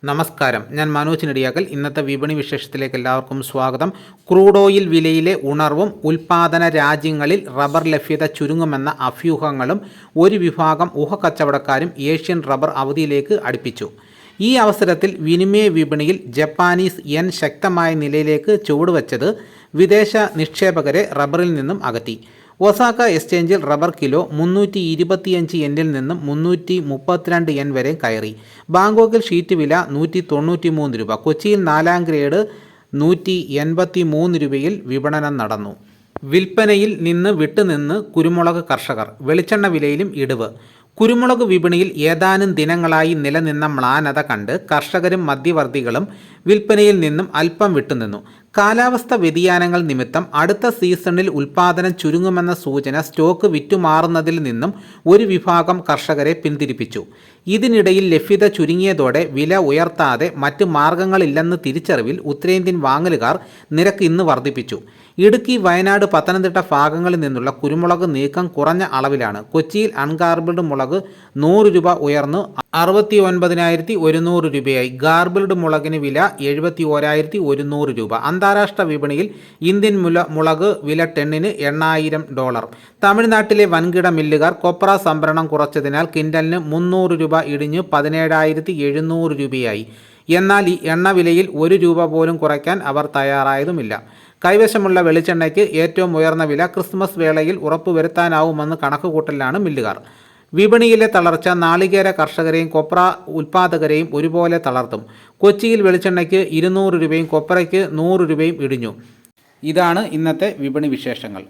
നമസ്കാരം, ഞാൻ മനോജ് നെടിയാക്കൽ. ഇന്നത്തെ വിപണി വിശേഷത്തിലേക്ക് എല്ലാവർക്കും സ്വാഗതം. ക്രൂഡ് ഓയിൽ വിലയിലെ ഉണർവും ഉൽപ്പാദന രാജ്യങ്ങളിൽ റബ്ബർ ലഭ്യത ചുരുങ്ങുമെന്ന അഭ്യൂഹങ്ങളും ഒരു വിഭാഗം ഊഹക്കച്ചവടക്കാരും ഏഷ്യൻ റബ്ബർ അവധിയിലേക്ക് അടുപ്പിച്ചു. ഈ അവസരത്തിൽ വിനിമയ വിപണിയിൽ ജപ്പാനീസ് യെൻ ശക്തമായ നിലയിലേക്ക് ചുവടുവച്ചത് വിദേശ നിക്ഷേപകരെ റബ്ബറിൽ നിന്നും അകറ്റി. ഒസാക്ക എക്സ്ചേഞ്ചിൽ റബ്ബർ കിലോ 325 യെന്നിൽ നിന്നും 332 യെൻ വരെ കയറി. ബാങ്കോക്കിൽ ഷീറ്റ് വില 193 രൂപ. കൊച്ചിയിൽ 4ാം ഗ്രേഡ് 183 രൂപയിൽ വിപണനം നടന്നു. വിൽപ്പനയിൽ നിന്ന് വിട്ടുനിന്ന് കുരുമുളക് കർഷകർ. വെളിച്ചെണ്ണ വിലയിലും ഇടിവ്. കുരുമുളക് വിപണിയിൽ ഏതാനും ദിനങ്ങളായി നിലനിന്ന മ്ലാനത കണ്ട് കർഷകരും മധ്യവർത്തികളും വിൽപ്പനയിൽ നിന്നും അല്പം വിട്ടുനിന്നു. കാലാവസ്ഥ വ്യതിയാനങ്ങൾ നിമിത്തം അടുത്ത സീസണിൽ ഉൽപ്പാദനം ചുരുങ്ങുമെന്ന സൂചന സ്റ്റോക്ക് വിറ്റുമാറുന്നതിൽ നിന്നും ഒരു വിഭാഗം കർഷകരെ പിന്തിരിപ്പിച്ചു. ഇതിനിടയിൽ ലഭ്യത ചുരുങ്ങിയതോടെ വില ഉയർത്താതെ മറ്റ് മാർഗങ്ങളില്ലെന്ന് തിരിച്ചറിവിൽ ഉത്തരേന്ത്യൻ വാങ്ങലുകാർ നിരക്ക് ഇന്ന് വർദ്ധിപ്പിച്ചു. ഇടുക്കി, വയനാട്, പത്തനംതിട്ട ഭാഗങ്ങളിൽ നിന്നുള്ള കുരുമുളക് നീക്കം കുറഞ്ഞ അളവിലാണ്. കൊച്ചിയിൽ അൺഗാർബിൾഡ് മുളക് 100 രൂപ ഉയർന്ന് 69,100 രൂപയായി. ഗാർബിൾഡ് മുളകിന് വില 71,100 രൂപ. അന്താരാഷ്ട്ര വിപണിയിൽ ഇന്ത്യൻ മുളക് വില ടണ്ണിന് $8,000. തമിഴ്നാട്ടിലെ വൻകിട മില്ലുകാർ കൊപ്ര സംഭരണം കുറച്ചതിനാൽ കിൻഡലിന് 300 രൂപ ഇടിഞ്ഞ് 17,700 രൂപയായി. എന്നാൽ ഈ എണ്ണ വിലയിൽ 1 രൂപ പോലും കുറയ്ക്കാൻ അവർ തയ്യാറായതുമില്ല. കൈവശമുള്ള വെളിച്ചെണ്ണയ്ക്ക് ഏറ്റവും ഉയർന്ന വില ക്രിസ്മസ് വേളയിൽ ഉറപ്പുവരുത്താനാവുമെന്ന് കണക്കുകൂട്ടലാണ് മില്ലുകാർ. വിപണിയിലെ തളർച്ച നാളികേര കർഷകരെയും കൊപ്ര ഉൽപ്പാദകരെയും ഒരുപോലെ തളർത്തും. കൊച്ചിയിൽ വെളിച്ചെണ്ണയ്ക്ക് 200 രൂപയും കൊപ്രയ്ക്ക് 100 രൂപയും ഇടിഞ്ഞു. ഇതാണ് ഇന്നത്തെ വിപണി വിശേഷങ്ങൾ.